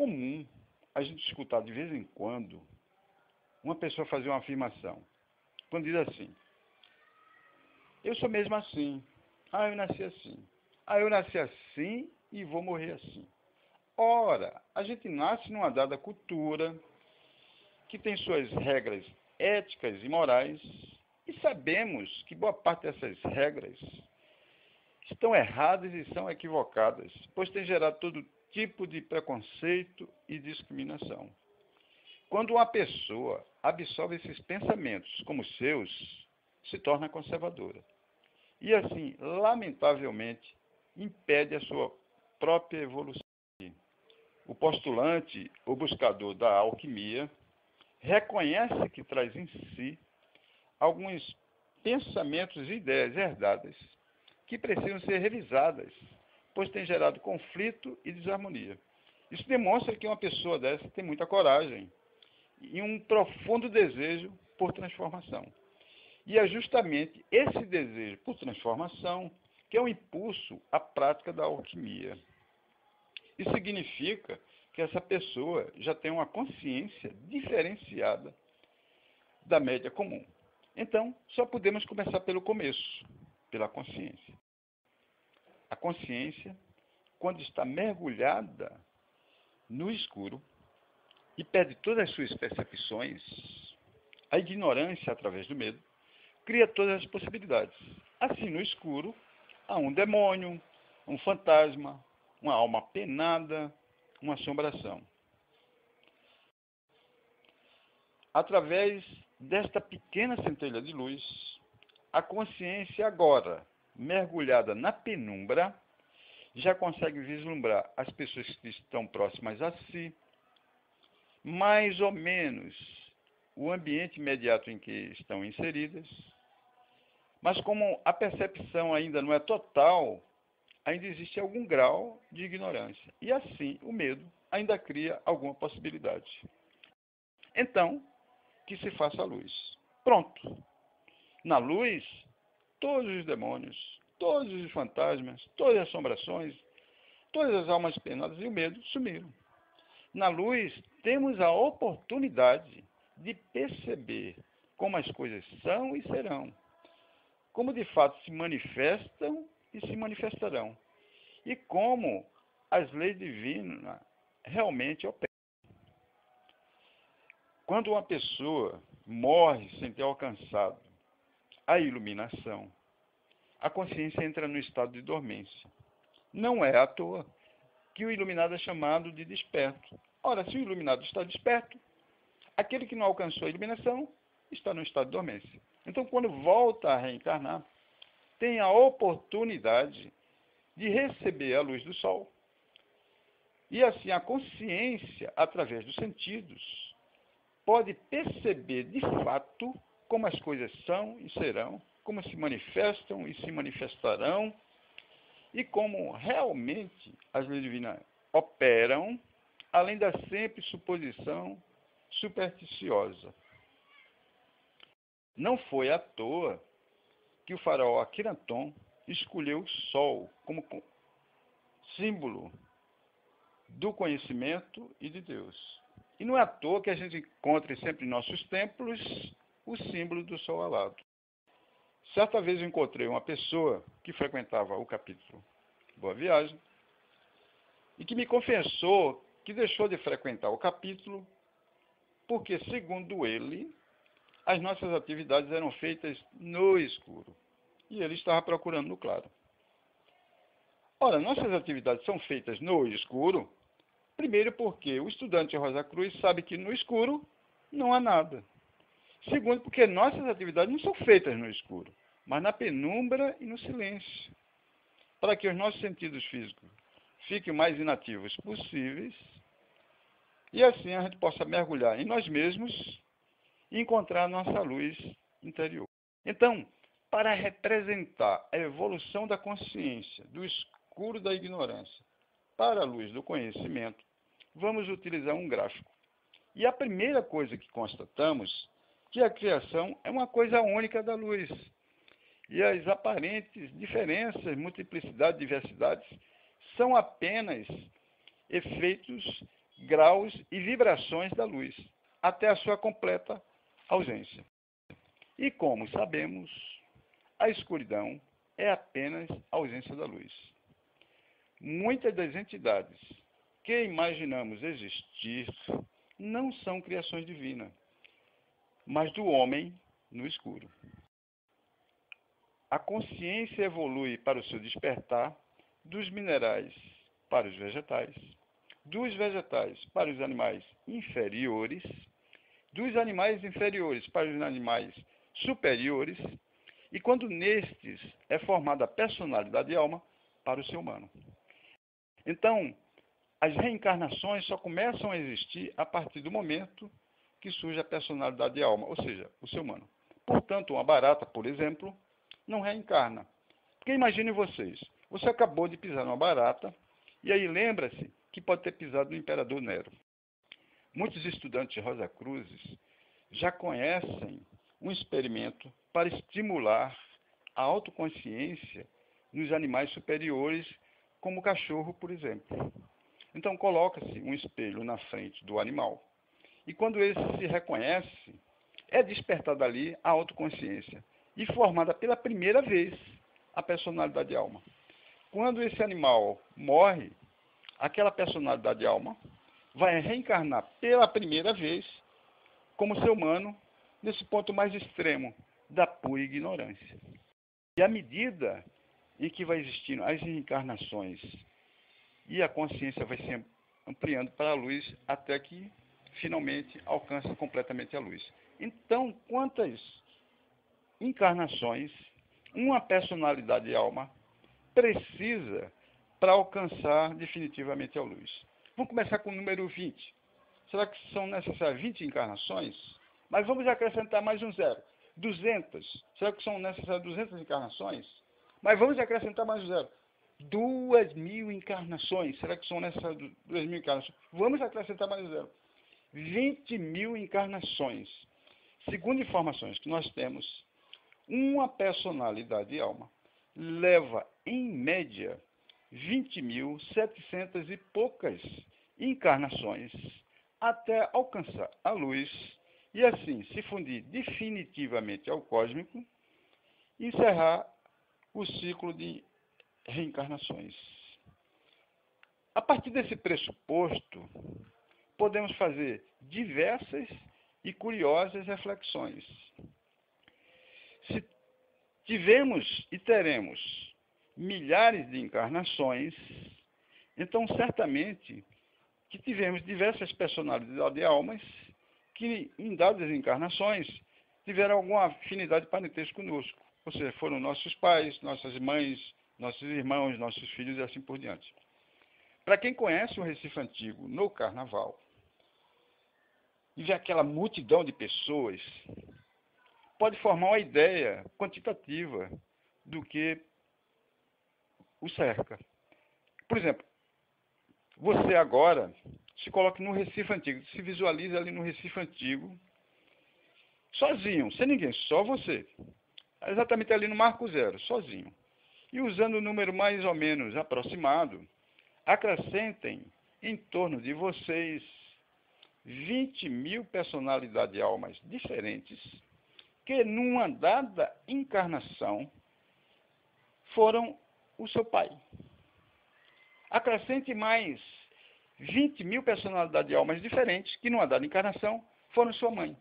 comum a gente escutar de vez em quando uma pessoa fazer uma afirmação. Quando diz assim: eu sou mesmo assim. Ah, eu nasci assim. Ah, eu nasci assim e vou morrer assim. Ora, a gente nasce numa dada cultura que tem suas regras éticas e morais e sabemos que boa parte dessas regras estão erradas e são equivocadas, pois tem gerado todo tipo de preconceito e discriminação. Quando uma pessoa absorve esses pensamentos como seus, se torna conservadora. E assim, lamentavelmente, impede a sua própria evolução. O postulante, o buscador da alquimia, reconhece que traz em si alguns pensamentos e ideias herdadas que precisam ser revisadas, pois tem gerado conflito e desarmonia. Isso demonstra que uma pessoa dessa tem muita coragem e um profundo desejo por transformação. E é justamente esse desejo por transformação que é o impulso à prática da alquimia. Isso significa que essa pessoa já tem uma consciência diferenciada da média comum. Então, só podemos começar pelo começo, pela consciência. A consciência, quando está mergulhada no escuro e perde todas as suas percepções, a ignorância através do medo, cria todas as possibilidades. Assim, no escuro, há um demônio, um fantasma, uma alma penada, uma assombração. Através desta pequena centelha de luz, a consciência agora, mergulhada na penumbra, já consegue vislumbrar as pessoas que estão próximas a si, mais ou menos o ambiente imediato em que estão inseridas, mas como a percepção ainda não é total, ainda existe algum grau de ignorância. E assim, o medo ainda cria alguma possibilidade. Então, que se faça a luz. Pronto. Na luz, todos os demônios, todos os fantasmas, todas as assombrações, todas as almas penadas e o medo sumiram. Na luz, temos a oportunidade de perceber como as coisas são e serão, como de fato se manifestam e se manifestarão, e como as leis divinas realmente operam. Quando uma pessoa morre sem ter alcançado a iluminação, a consciência entra no estado de dormência. Não é à toa que o iluminado é chamado de desperto. Ora, se o iluminado está desperto, aquele que não alcançou a iluminação está no estado de dormência. Então, quando volta a reencarnar, tem a oportunidade de receber a luz do sol. E assim, a consciência, através dos sentidos, pode perceber de fato como as coisas são e serão, como se manifestam e se manifestarão, e como realmente as leis divinas operam, além da sempre suposição supersticiosa. Não foi à toa que o faraó Akhenaton escolheu o sol como símbolo do conhecimento e de Deus. E não é à toa que a gente encontra sempre em nossos templos o símbolo do sol alado. Certa vez eu encontrei uma pessoa que frequentava o capítulo Boa Viagem e que me confessou que deixou de frequentar o capítulo porque, segundo ele, as nossas atividades eram feitas no escuro e ele estava procurando no claro. Ora, nossas atividades são feitas no escuro, primeiro porque o estudante Rosa Cruz sabe que no escuro não há nada. Segundo, porque nossas atividades não são feitas no escuro, mas na penumbra e no silêncio, para que os nossos sentidos físicos fiquem o mais inativos possíveis e assim a gente possa mergulhar em nós mesmos e encontrar a nossa luz interior. Então, para representar a evolução da consciência, do escuro da ignorância, para a luz do conhecimento, vamos utilizar um gráfico. E a primeira coisa que constatamos é que a criação é uma coisa única da luz. E as aparentes diferenças, multiplicidade, diversidades, são apenas efeitos graus e vibrações da luz, até a sua completa ausência. E como sabemos, a escuridão é apenas a ausência da luz. Muitas das entidades que imaginamos existir não são criações divinas, mas do homem no escuro. A consciência evolui para o seu despertar dos minerais para os vegetais, dos vegetais para os animais inferiores, dos animais inferiores para os animais superiores, e quando nestes é formada a personalidade e alma para o ser humano. Então, as reencarnações só começam a existir a partir do momento que surge a personalidade e alma, ou seja, o ser humano. Portanto, uma barata, por exemplo, não reencarna. Porque imagine vocês, você acabou de pisar numa barata, e aí lembra-se que pode ter pisado no Imperador Nero. Muitos estudantes de Rosa Cruzes já conhecem um experimento para estimular a autoconsciência nos animais superiores, como o cachorro, por exemplo. Então, coloca-se um espelho na frente do animal, e quando esse se reconhece, é despertada ali a autoconsciência, e formada pela primeira vez a personalidade de alma. Quando esse animal morre, aquela personalidade de alma vai reencarnar pela primeira vez como ser humano, nesse ponto mais extremo da pura ignorância. E à medida em que vai existindo as reencarnações e a consciência vai se ampliando para a luz, até que finalmente alcança completamente a luz. Então, quantas encarnações uma personalidade de alma precisa para alcançar definitivamente a luz? Vamos começar com o número 20. Será que são necessárias 20 encarnações? Mas vamos acrescentar mais um zero. 200. Será que são necessárias 200 encarnações? Mas vamos acrescentar mais um zero. 2.000 encarnações. Será que são necessárias 2.000 encarnações? Vamos acrescentar mais um zero. 20.000 encarnações. Segundo informações que nós temos, uma personalidade de alma leva, em média, 20.700 e poucas encarnações até alcançar a luz e assim se fundir definitivamente ao cósmico e encerrar o ciclo de reencarnações. A partir desse pressuposto, podemos fazer diversas e curiosas reflexões. Se tivemos e teremos milhares de encarnações, então certamente que tivemos diversas personalidades de almas que, em dadas encarnações, tiveram alguma afinidade parentesca conosco. Ou seja, foram nossos pais, nossas mães, nossos irmãos, nossos filhos e assim por diante. Para quem conhece o Recife Antigo no Carnaval, e vê aquela multidão de pessoas, pode formar uma ideia quantitativa do que o cerca. Por exemplo, você agora se coloque no Recife Antigo, se visualize ali no Recife Antigo, sozinho, sem ninguém, só você. Exatamente ali no Marco Zero, sozinho. E usando o número mais ou menos aproximado, acrescentem em torno de vocês 20.000 personalidades de almas diferentes que numa dada encarnação foram o seu pai. Acrescente mais 20.000 personalidades de almas diferentes que numa dada encarnação foram sua mãe.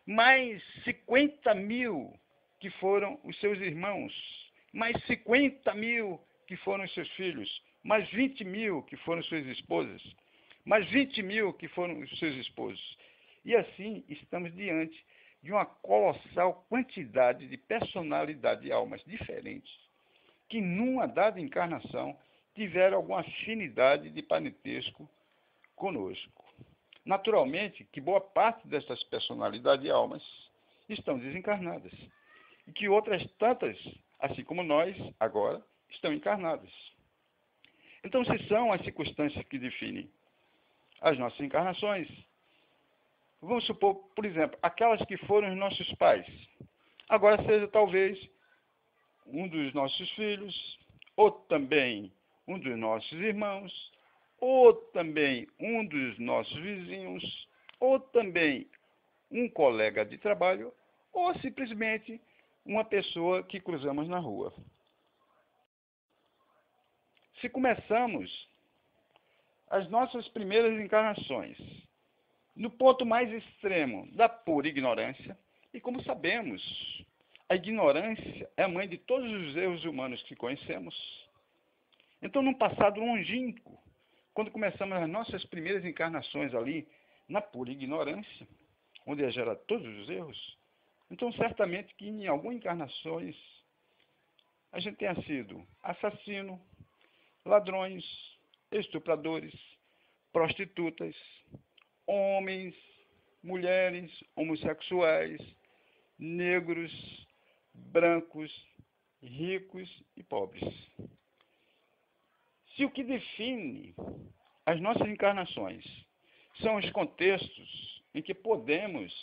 Mais 50.000 que foram os seus irmãos. Mais 50.000 que foram os seus filhos. Mais 20.000 que foram suas esposas. Mais 20.000 que foram os seus esposos. E assim estamos diante de uma colossal quantidade de personalidades de almas diferentes que numa dada encarnação tiveram alguma afinidade de parentesco conosco. Naturalmente que boa parte dessas personalidades de almas estão desencarnadas e que outras tantas, assim como nós, agora, estão encarnadas. Então, se são as circunstâncias que definem as nossas encarnações, vamos supor, por exemplo, aquelas que foram os nossos pais, agora seja talvez um dos nossos filhos, ou também um dos nossos irmãos, ou também um dos nossos vizinhos, ou também um colega de trabalho, ou simplesmente uma pessoa que cruzamos na rua. Se começamos as nossas primeiras encarnações no ponto mais extremo da pura ignorância, e como sabemos, a ignorância é a mãe de todos os erros humanos que conhecemos. Então, num passado longínquo, quando começamos as nossas primeiras encarnações ali, na pura ignorância, onde gera todos os erros, então certamente que em algumas encarnações a gente tenha sido assassino, ladrões, estupradores, prostitutas, homens, mulheres, homossexuais, negros, brancos, ricos e pobres. Se o que define as nossas encarnações são os contextos em que podemos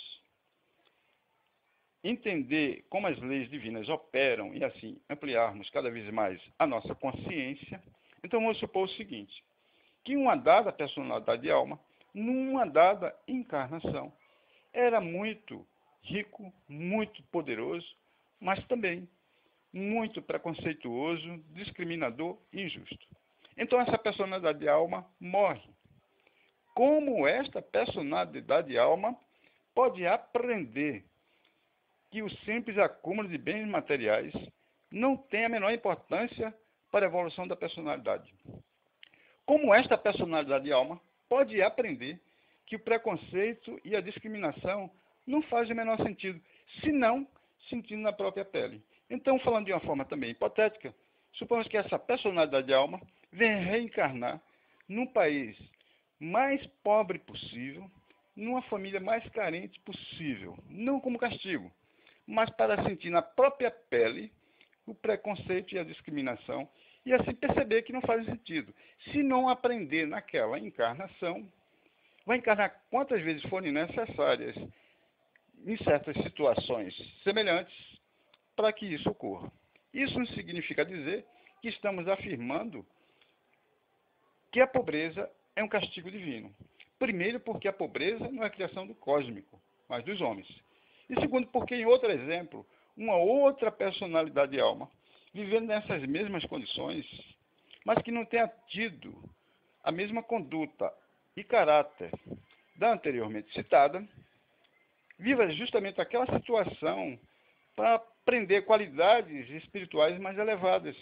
entender como as leis divinas operam e assim ampliarmos cada vez mais a nossa consciência, então vamos supor o seguinte, que uma dada personalidade de alma, numa dada encarnação, era muito rico, muito poderoso, mas também muito preconceituoso, discriminador e injusto. Então essa personalidade de alma morre. Como esta personalidade de alma pode aprender que o simples acúmulo de bens materiais não tem a menor importância para a evolução da personalidade? Como esta personalidade de alma pode aprender que o preconceito e a discriminação não fazem o menor sentido, senão sentindo na própria pele? Então, falando de uma forma também hipotética, supomos que essa personalidade de alma venha reencarnar num país mais pobre possível, numa família mais carente possível, não como castigo, mas para sentir na própria pele o preconceito e a discriminação, e assim perceber que não faz sentido. Se não aprender naquela encarnação, vai encarnar quantas vezes forem necessárias em certas situações semelhantes para que isso ocorra. Isso não significa dizer que estamos afirmando que a pobreza é um castigo divino. Primeiro, porque a pobreza não é a criação do cósmico, mas dos homens. E segundo, porque em outro exemplo, uma outra personalidade de alma, vivendo nessas mesmas condições, mas que não tenha tido a mesma conduta e caráter da anteriormente citada, viva justamente aquela situação para aprender qualidades espirituais mais elevadas,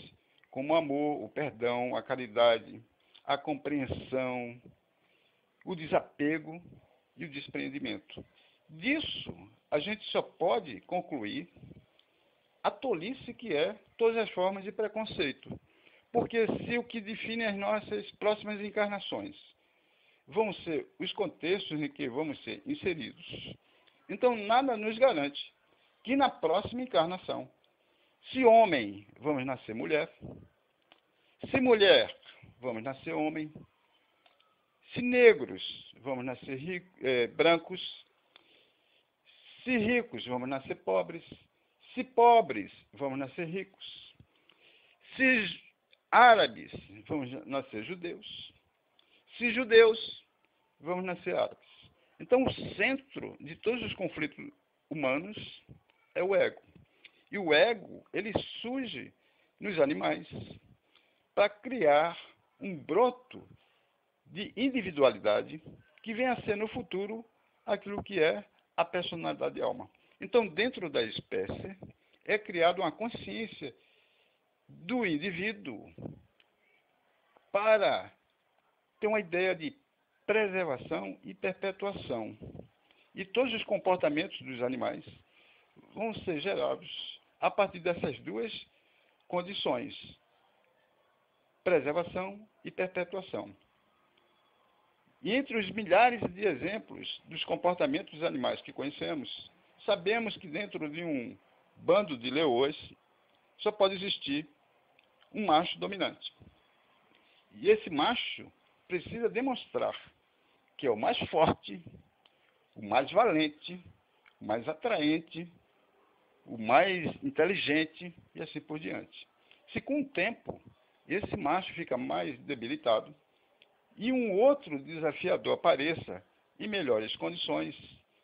como o amor, o perdão, a caridade, a compreensão, o desapego e o despreendimento. Disso, a gente só pode concluir a tolice que é todas as formas de preconceito. Porque se o que define as nossas próximas encarnações vão ser os contextos em que vamos ser inseridos, então nada nos garante que na próxima encarnação, se homem, vamos nascer mulher, se mulher, vamos nascer homem, se negros, vamos nascer brancos, se ricos, vamos nascer pobres, se pobres, vamos nascer ricos, se árabes, vamos nascer judeus, se judeus, vamos nascer árabes. Então, o centro de todos os conflitos humanos é o ego. E o ego, ele surge nos animais para criar um broto de individualidade que venha a ser no futuro aquilo que é a personalidade de alma. Então, dentro da espécie, é criada uma consciência do indivíduo para ter uma ideia de preservação e perpetuação. E todos os comportamentos dos animais vão ser gerados a partir dessas duas condições: preservação e perpetuação. E entre os milhares de exemplos dos comportamentos dos animais que conhecemos, sabemos que dentro de um bando de leões só pode existir um macho dominante. E esse macho precisa demonstrar que é o mais forte, o mais valente, o mais atraente, o mais inteligente e assim por diante. Se com o tempo esse macho fica mais debilitado, e um outro desafiador apareça em melhores condições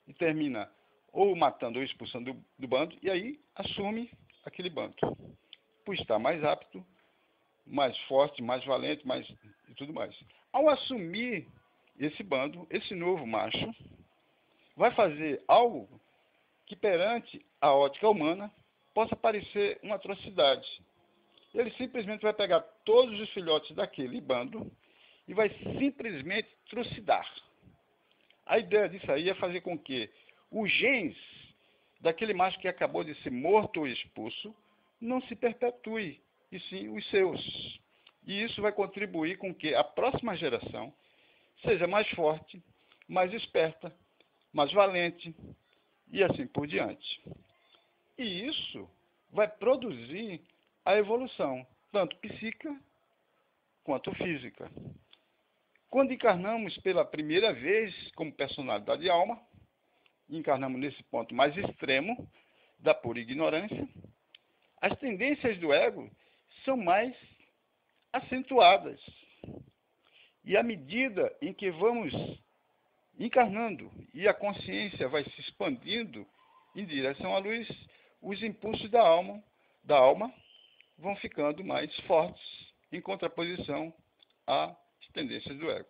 e termina ou matando ou expulsando do bando, e aí assume aquele bando, por estar mais apto, mais forte, mais valente, mais e tudo mais. Ao assumir esse bando, esse novo macho vai fazer algo que perante a ótica humana possa parecer uma atrocidade. Ele simplesmente vai pegar todos os filhotes daquele bando e vai simplesmente trucidar. A ideia disso aí é fazer com que os genes daquele macho que acabou de ser morto ou expulso não se perpetue, e sim os seus. E isso vai contribuir com que a próxima geração seja mais forte, mais esperta, mais valente, e assim por diante. E isso vai produzir a evolução, tanto psíquica quanto física. Quando encarnamos pela primeira vez como personalidade de alma, encarnamos nesse ponto mais extremo da pura ignorância, as tendências do ego são mais acentuadas. E à medida em que vamos encarnando e a consciência vai se expandindo em direção à luz, os impulsos da alma vão ficando mais fortes em contraposição às tendências do ego.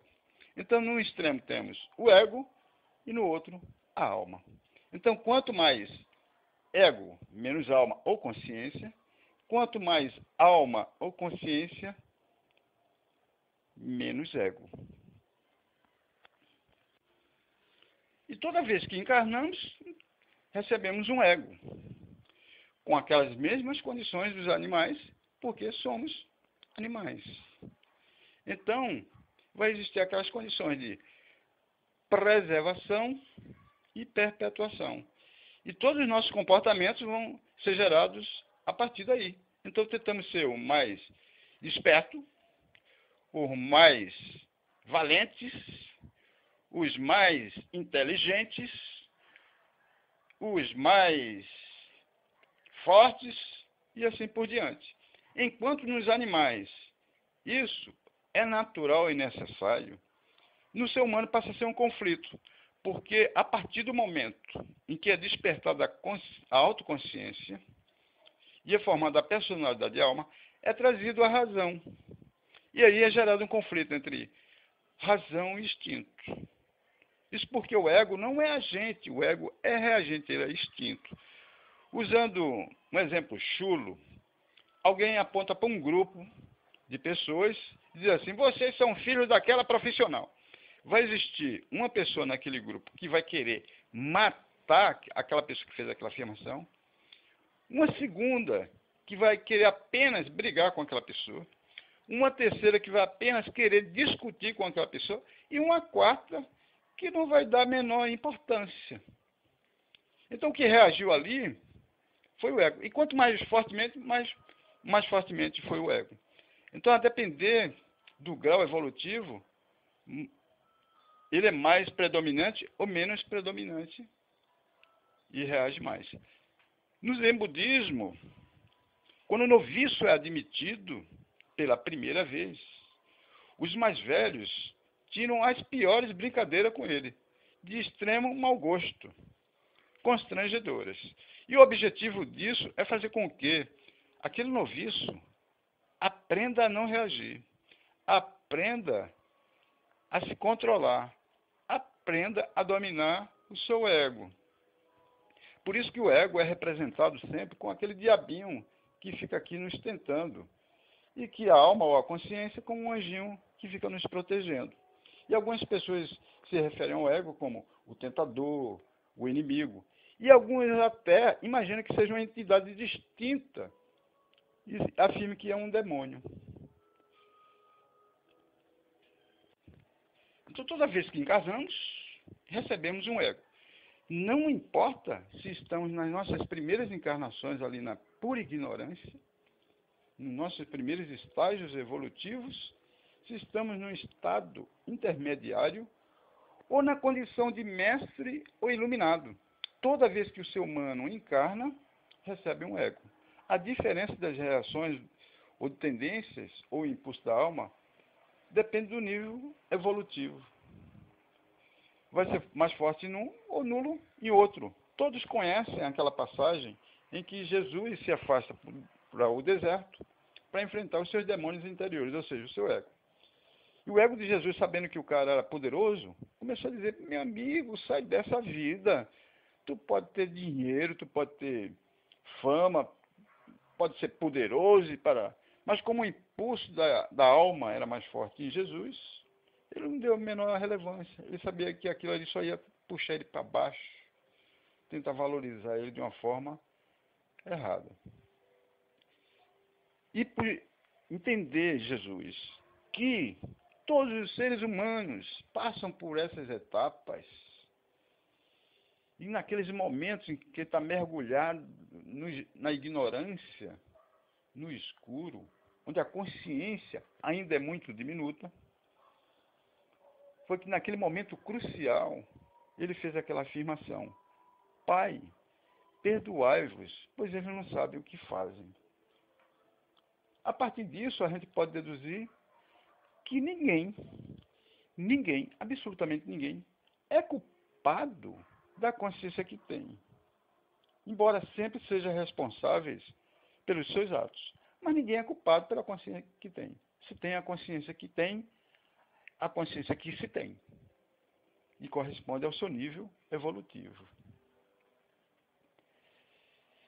Então, num extremo temos o ego e no outro a alma. Então, quanto mais ego, menos alma ou consciência, quanto mais alma ou consciência, menos ego. E toda vez que encarnamos, recebemos um ego, com aquelas mesmas condições dos animais, porque somos animais. Então, vai existir aquelas condições de preservação e perpetuação. E todos os nossos comportamentos vão ser gerados a partir daí. Então, tentamos ser o mais esperto, os mais valentes, os mais inteligentes, os mais fortes e assim por diante. Enquanto nos animais isso é natural e necessário, no ser humano passa a ser um conflito, porque a partir do momento em que é despertada a autoconsciência e é formada a personalidade de alma, é trazido a razão. E aí é gerado um conflito entre razão e instinto. Isso porque o ego não é agente, o ego é reagente, ele é instinto. Usando um exemplo chulo, alguém aponta para um grupo de pessoas e diz assim: vocês são filhos daquela profissional. Vai existir uma pessoa naquele grupo que vai querer matar aquela pessoa que fez aquela afirmação, uma segunda que vai querer apenas brigar com aquela pessoa, uma terceira que vai apenas querer discutir com aquela pessoa e uma quarta que não vai dar a menor importância. Então, o que reagiu ali foi o ego. E quanto mais fortemente, mais fortemente foi o ego. Então, a depender do grau evolutivo, ele é mais predominante ou menos predominante e reage mais. No Zen budismo, quando o noviço é admitido pela primeira vez, os mais velhos tiram as piores brincadeiras com ele, de extremo mau gosto, constrangedoras. E o objetivo disso é fazer com que aquele noviço aprenda a não reagir, aprenda a se controlar, aprenda a dominar o seu ego. Por isso que o ego é representado sempre com aquele diabinho que fica aqui nos tentando, e que a alma ou a consciência como um anjinho que fica nos protegendo. E algumas pessoas se referem ao ego como o tentador, o inimigo. E alguns até imaginam que seja uma entidade distinta e afirmam que é um demônio. Então, toda vez que encarnamos, recebemos um ego. Não importa se estamos nas nossas primeiras encarnações ali na pura ignorância, nos nossos primeiros estágios evolutivos, se estamos num estado intermediário ou na condição de mestre ou iluminado. Toda vez que o ser humano encarna, recebe um ego. A diferença das reações ou tendências ou impulso da alma depende do nível evolutivo. Vai ser mais forte em um ou nulo em outro. Todos conhecem aquela passagem em que Jesus se afasta para o deserto para enfrentar os seus demônios interiores, ou seja, o seu ego. E o ego de Jesus, sabendo que o cara era poderoso, começou a dizer: meu amigo, sai dessa vida. Tu pode ter dinheiro, tu pode ter fama, pode ser poderoso, mas como o impulso da alma era mais forte em Jesus, ele não deu a menor relevância. Ele sabia que aquilo ali só ia puxar ele para baixo, tentar valorizar ele de uma forma errada. E por entender, Jesus, que todos os seres humanos passam por essas etapas, e naqueles momentos em que está mergulhado na ignorância, no escuro, onde a consciência ainda é muito diminuta, foi que naquele momento crucial ele fez aquela afirmação: Pai, perdoai-vos, pois eles não sabem o que fazem. A partir disso, a gente pode deduzir que ninguém, absolutamente ninguém, é culpado da consciência que tem. Embora sempre sejam responsáveis pelos seus atos. Mas ninguém é culpado pela consciência que tem. Se tem a consciência que tem, a consciência que se tem. E corresponde ao seu nível evolutivo.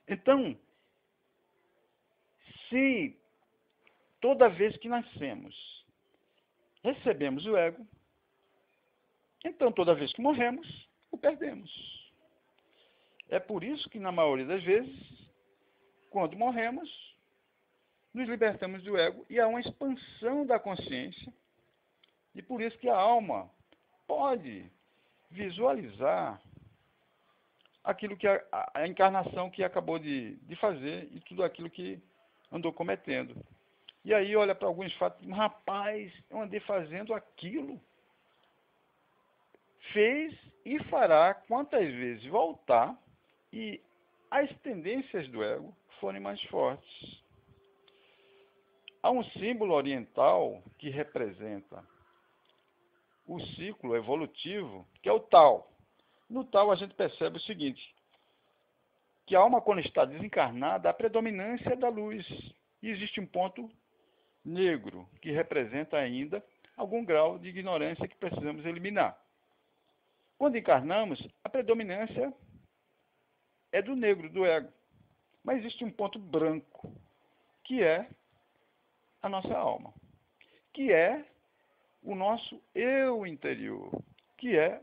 Então, se toda vez que nascemos, recebemos o ego, então toda vez que morremos, o perdemos. É por isso que, na maioria das vezes, quando morremos, nos libertamos do ego e há uma expansão da consciência. E por isso que a alma pode visualizar aquilo que a encarnação que acabou de fazer e tudo aquilo que andou cometendo. E aí olha para alguns fatos: rapaz, eu andei fazendo aquilo. Fez e fará quantas vezes voltar, e as tendências do ego forem mais fortes. Há um símbolo oriental que representa o ciclo evolutivo, que é o Tao. No Tao a gente percebe o seguinte, que a alma, quando está desencarnada, a predominância da luz. E existe um ponto negro, que representa ainda algum grau de ignorância que precisamos eliminar. Quando encarnamos, a predominância é do negro, do ego. Mas existe um ponto branco, que é a nossa alma, que é o nosso eu interior, que é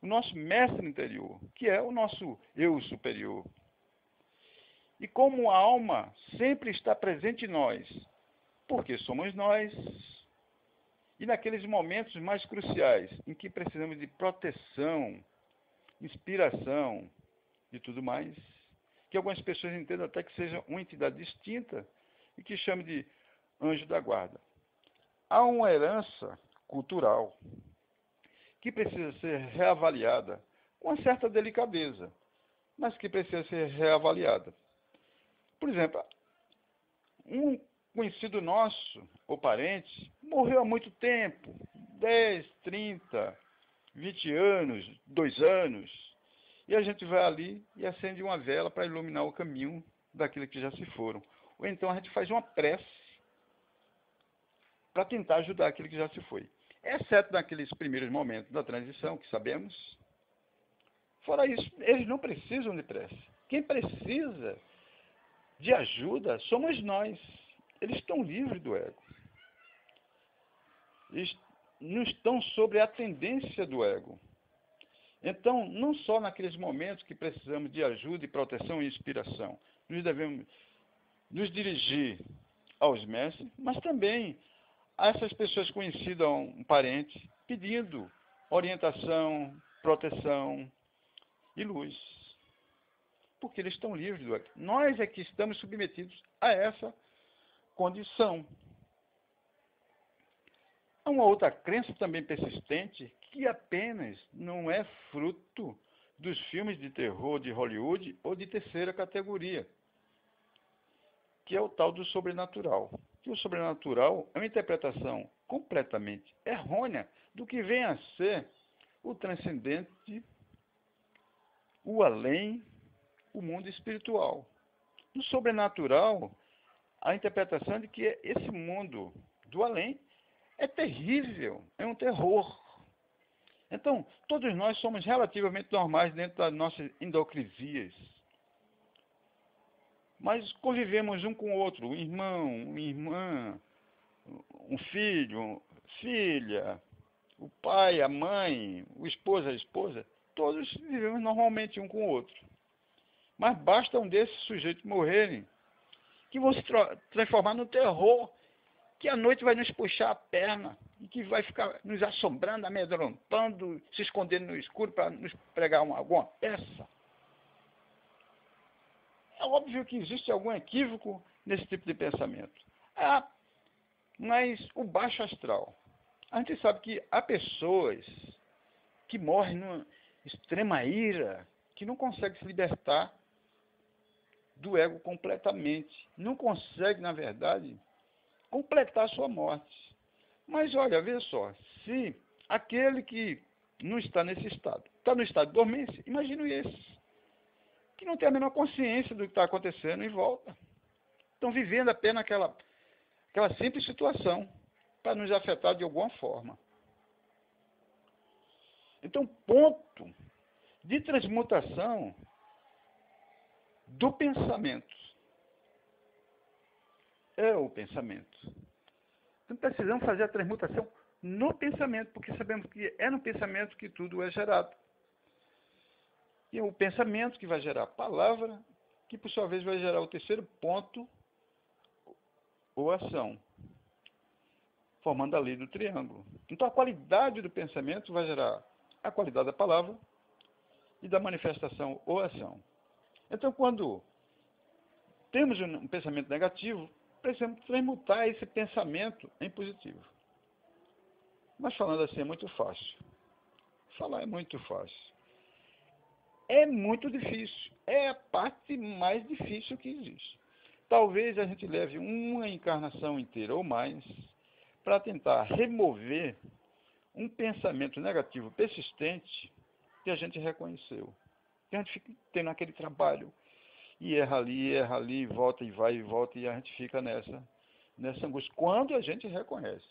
o nosso mestre interior, que é o nosso eu superior. E como a alma sempre está presente em nós, porque somos nós, e naqueles momentos mais cruciais, em que precisamos de proteção, inspiração e tudo mais, que algumas pessoas entendem até que seja uma entidade distinta e que chame de anjo da guarda. Há uma herança cultural que precisa ser reavaliada com uma certa delicadeza, mas que precisa ser reavaliada. Por exemplo, um conhecido nosso, ou parente, morreu há muito tempo, 10, 30, 20 anos, 2 anos, e a gente vai ali e acende uma vela para iluminar o caminho daqueles que já se foram. Ou então a gente faz uma prece para tentar ajudar aquele que já se foi. Exceto naqueles primeiros momentos da transição, que sabemos. Fora isso, eles não precisam de prece. Quem precisa de ajuda somos nós. Eles estão livres do ego. Eles não estão sobre a tendência do ego. Então, não só naqueles momentos que precisamos de ajuda e proteção e inspiração, nós devemos nos dirigir aos mestres, mas também a essas pessoas conhecidas, a um parente, pedindo orientação, proteção e luz. Porque eles estão livres do ego. Nós é que estamos submetidos a essa condição. Há uma outra crença também persistente, que apenas não é fruto dos filmes de terror de Hollywood ou de terceira categoria, que é o tal do sobrenatural. que o sobrenatural é uma interpretação completamente errônea do que vem a ser o transcendente, o além, o mundo espiritual. No sobrenatural, a interpretação de que esse mundo do além é terrível, é um terror. Então, todos nós somos relativamente normais dentro das nossas endocrisias. Mas convivemos um com o outro, um irmão, uma irmã, um filho, filha, o pai, a mãe, o esposo, a esposa. Todos vivemos normalmente um com o outro. Mas basta um desses sujeitos morrerem, que vão se transformar no terror, que a noite vai nos puxar a perna, e que vai ficar nos assombrando, amedrontando, se escondendo no escuro para nos pregar alguma peça. É óbvio que existe algum equívoco nesse tipo de pensamento. Mas o baixo astral. A gente sabe que há pessoas que morrem numa extrema ira, que não conseguem se libertar do ego completamente. Não conseguem, na verdade, completar a sua morte. Mas olha, veja só, se aquele que não está nesse estado, está no estado de dormência, imagina esse, que não tem a menor consciência do que está acontecendo em volta. Estão vivendo apenas aquela simples situação para nos afetar de alguma forma. Então, ponto de transmutação do pensamento é o pensamento. Então, precisamos fazer a transmutação no pensamento, porque sabemos que é no pensamento que tudo é gerado. E é o pensamento que vai gerar a palavra, que por sua vez vai gerar o terceiro ponto, ou ação, formando a lei do triângulo. Então, a qualidade do pensamento vai gerar a qualidade da palavra e da manifestação ou ação. Então, quando temos um pensamento negativo, precisamos transmutar esse pensamento em positivo. Mas falando assim é muito fácil. Falar é muito fácil. É muito difícil. É a parte mais difícil que existe. Talvez a gente leve uma encarnação inteira ou mais para tentar remover um pensamento negativo persistente que a gente reconheceu. Que a gente fica tendo aquele trabalho e erra ali, volta e vai e volta, e a gente fica nessa angústia, quando a gente reconhece.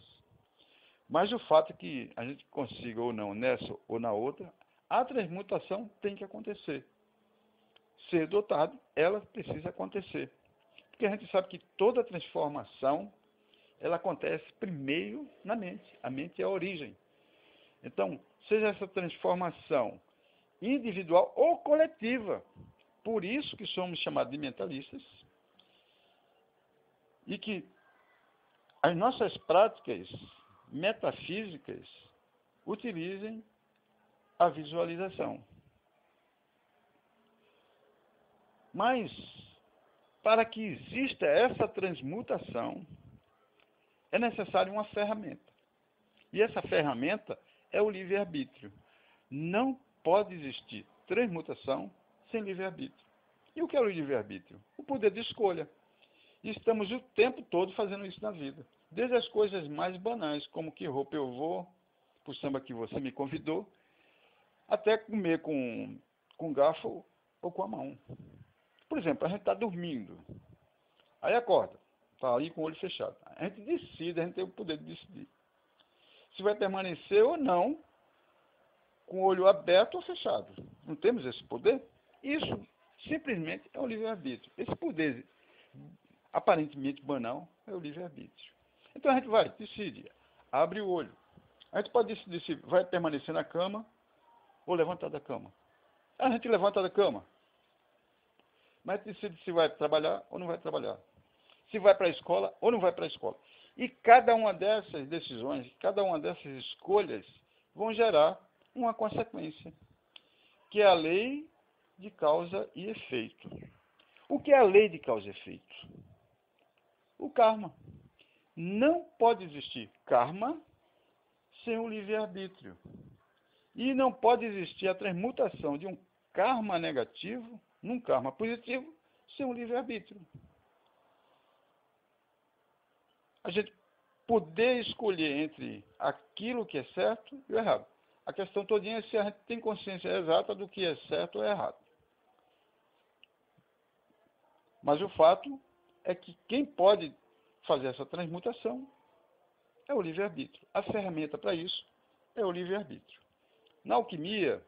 Mas o fato é que a gente consiga ou não, nessa ou na outra, a transmutação tem que acontecer. Ser dotado, ela precisa acontecer. Porque a gente sabe que toda transformação, ela acontece primeiro na mente. A mente é a origem. Então, seja essa transformação individual ou coletiva, por isso que somos chamados de mentalistas, e que as nossas práticas metafísicas utilizem a visualização. Mas, para que exista essa transmutação, é necessário uma ferramenta. E essa ferramenta é o livre-arbítrio. Não pode existir transmutação sem livre-arbítrio. E o que é o livre-arbítrio? O poder de escolha. E estamos o tempo todo fazendo isso na vida. Desde as coisas mais banais, como que roupa eu vou, pro samba que você me convidou, até comer com garfo ou com a mão. Por exemplo, a gente está dormindo, aí acorda, está ali com o olho fechado. A gente decide, a gente tem o poder de decidir se vai permanecer ou não com o olho aberto ou fechado. Não temos esse poder? Isso simplesmente é o livre-arbítrio. Esse poder aparentemente banal é o livre-arbítrio. Então a gente vai, decide, abre o olho. A gente pode decidir se vai permanecer na cama ou levantar da cama. A gente levanta da cama, mas decide se vai trabalhar ou não vai trabalhar. Se vai para a escola ou não vai para a escola. E cada uma dessas decisões, cada uma dessas escolhas vão gerar uma consequência, que é a lei de causa e efeito. O que é a lei de causa e efeito? O karma. Não pode existir karma sem o livre-arbítrio. E não pode existir a transmutação de um karma negativo num karma positivo sem o livre-arbítrio. a gente poder escolher entre aquilo que é certo e o errado. A questão todinha é se a gente tem consciência exata do que é certo ou errado. Mas o fato é que quem pode fazer essa transmutação é o livre-arbítrio. A ferramenta para isso é o livre-arbítrio. Na alquimia,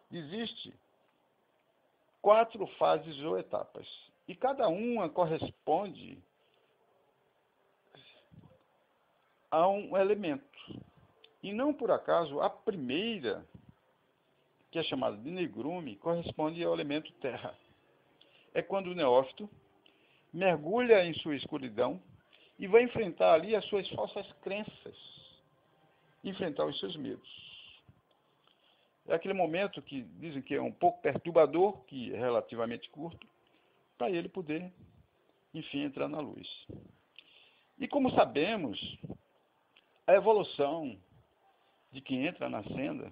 existe 4 fases ou etapas. E cada uma corresponde a um elemento. E não por acaso, a primeira, que é chamada de negrume, corresponde ao elemento terra. É quando o neófito mergulha em sua escuridão e vai enfrentar ali as suas falsas crenças, enfrentar os seus medos. É aquele momento que dizem que é um pouco perturbador, que é relativamente curto, para ele poder, enfim, entrar na luz. E como sabemos, a evolução de quem entra na senda,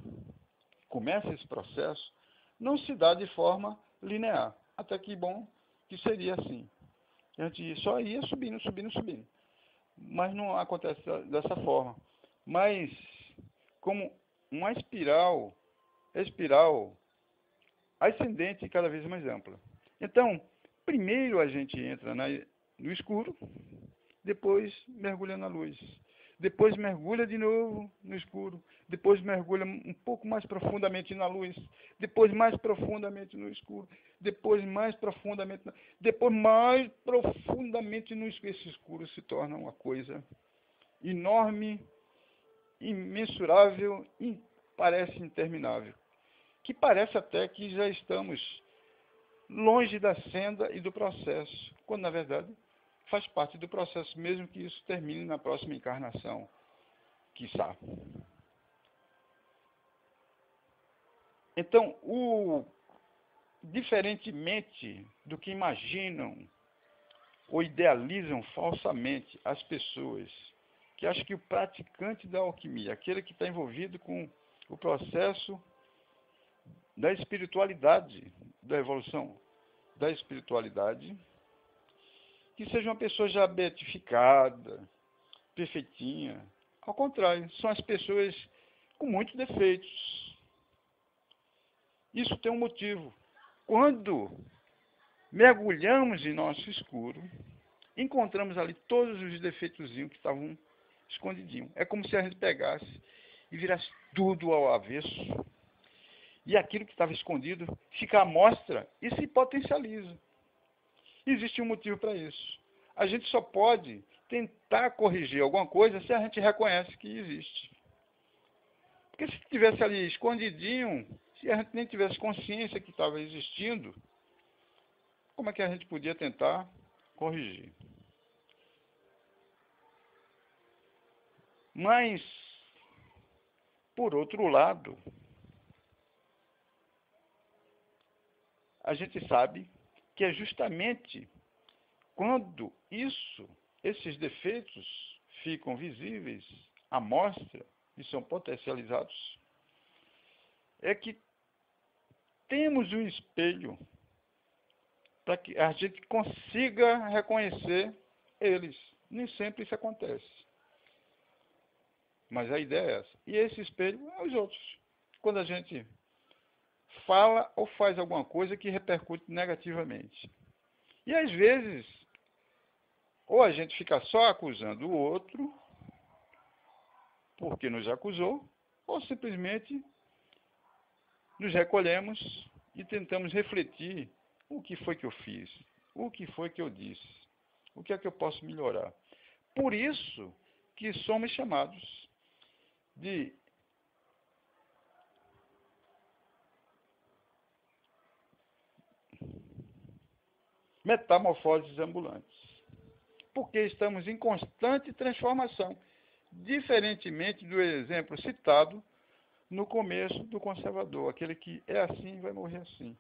começa esse processo, não se dá de forma linear. Até que bom que seria assim. A gente só ia subindo, subindo, subindo. Mas não acontece dessa forma. Mas como uma espiral ascendente e cada vez mais ampla. Então, primeiro a gente entra no escuro, depois mergulha na luz. Depois mergulha de novo no escuro, depois mergulha um pouco mais profundamente na luz, depois mais profundamente no escuro, depois mais profundamente no escuro. Esse escuro se torna uma coisa enorme, imensurável e parece interminável, que parece até que já estamos longe da senda e do processo, quando na verdade faz parte do processo, mesmo que isso termine na próxima encarnação, quiçá. Então, diferentemente do que imaginam ou idealizam falsamente as pessoas, que acham que o praticante da alquimia, aquele que está envolvido com o processo da espiritualidade, da evolução da espiritualidade, que seja uma pessoa já beatificada, perfeitinha. Ao contrário, são as pessoas com muitos defeitos. Isso tem um motivo. Quando mergulhamos em nosso escuro, encontramos ali todos os defeitozinhos que estavam escondidinhos. É como se a gente pegasse e virasse tudo ao avesso. E aquilo que estava escondido fica à mostra e se potencializa. Existe um motivo para isso. A gente só pode tentar corrigir alguma coisa se a gente reconhece que existe. Porque se estivesse ali escondidinho, se a gente nem tivesse consciência que estava existindo, como é que a gente podia tentar corrigir? Mas, por outro lado, a gente sabe que é justamente quando esses defeitos ficam visíveis, à mostra e são potencializados, é que temos um espelho para que a gente consiga reconhecer eles. Nem sempre isso acontece. Mas a ideia é essa. E esse espelho é os outros. Quando a gente fala ou faz alguma coisa que repercute negativamente. E às vezes, ou a gente fica só acusando o outro, porque nos acusou, ou simplesmente nos recolhemos e tentamos refletir o que foi que eu fiz, o que foi que eu disse, o que é que eu posso melhorar. Por isso que somos chamados de metamorfoses ambulantes, porque estamos em constante transformação, diferentemente do exemplo citado no começo do conservador, aquele que é assim e vai morrer assim.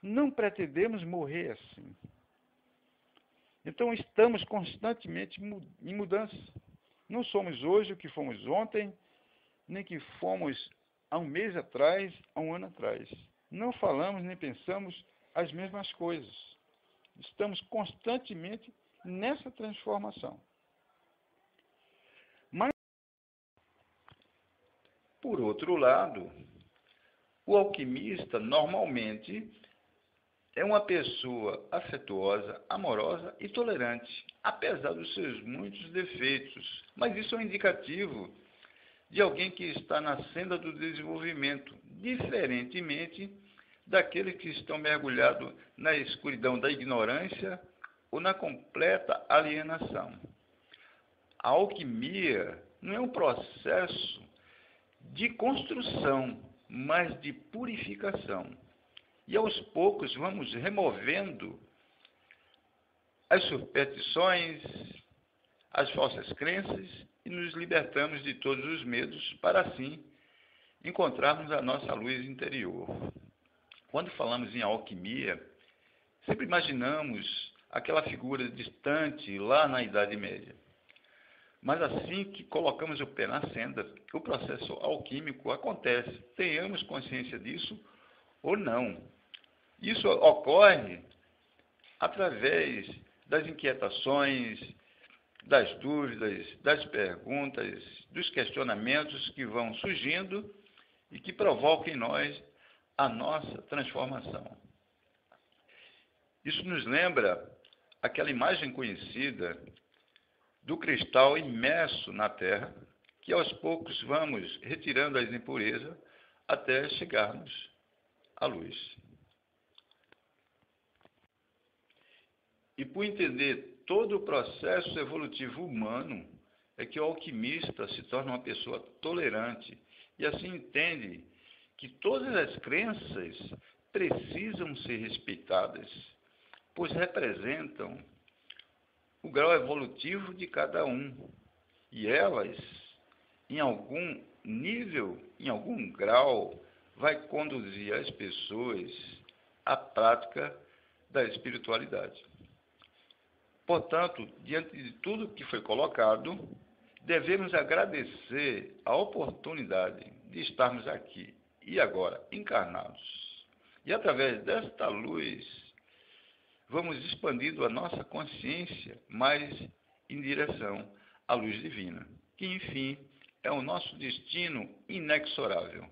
Não pretendemos morrer assim. Então estamos constantemente em mudança. Não somos hoje o que fomos ontem, nem que fomos há um mês atrás, há um ano atrás. Não falamos nem pensamos as mesmas coisas. Estamos constantemente nessa transformação. Por outro lado, o alquimista normalmente é uma pessoa afetuosa, amorosa e tolerante, apesar dos seus muitos defeitos. Mas isso é um indicativo de alguém que está na senda do desenvolvimento, diferentemente daqueles que estão mergulhados na escuridão da ignorância ou na completa alienação. A alquimia não é um processo de construção, mas de purificação. E aos poucos vamos removendo as superstições, as falsas crenças e nos libertamos de todos os medos para assim encontrarmos a nossa luz interior. Quando falamos em alquimia, sempre imaginamos aquela figura distante lá na Idade Média. Mas assim que colocamos o pé na senda, o processo alquímico acontece, tenhamos consciência disso ou não. Isso ocorre através das inquietações, das dúvidas, das perguntas, dos questionamentos que vão surgindo e que provocam em nós a nossa transformação. Isso nos lembra aquela imagem conhecida do cristal imerso na terra, que aos poucos vamos retirando as impurezas até chegarmos à luz. E por entender todo o processo evolutivo humano, é que o alquimista se torna uma pessoa tolerante e assim entende que todas as crenças precisam ser respeitadas, pois representam o grau evolutivo de cada um, e elas, em algum nível, em algum grau, vai conduzir as pessoas à prática da espiritualidade. Portanto, diante de tudo que foi colocado, devemos agradecer a oportunidade de estarmos aqui e agora encarnados. E através desta luz, vamos expandindo a nossa consciência mais em direção à luz divina, que, enfim, é o nosso destino inexorável.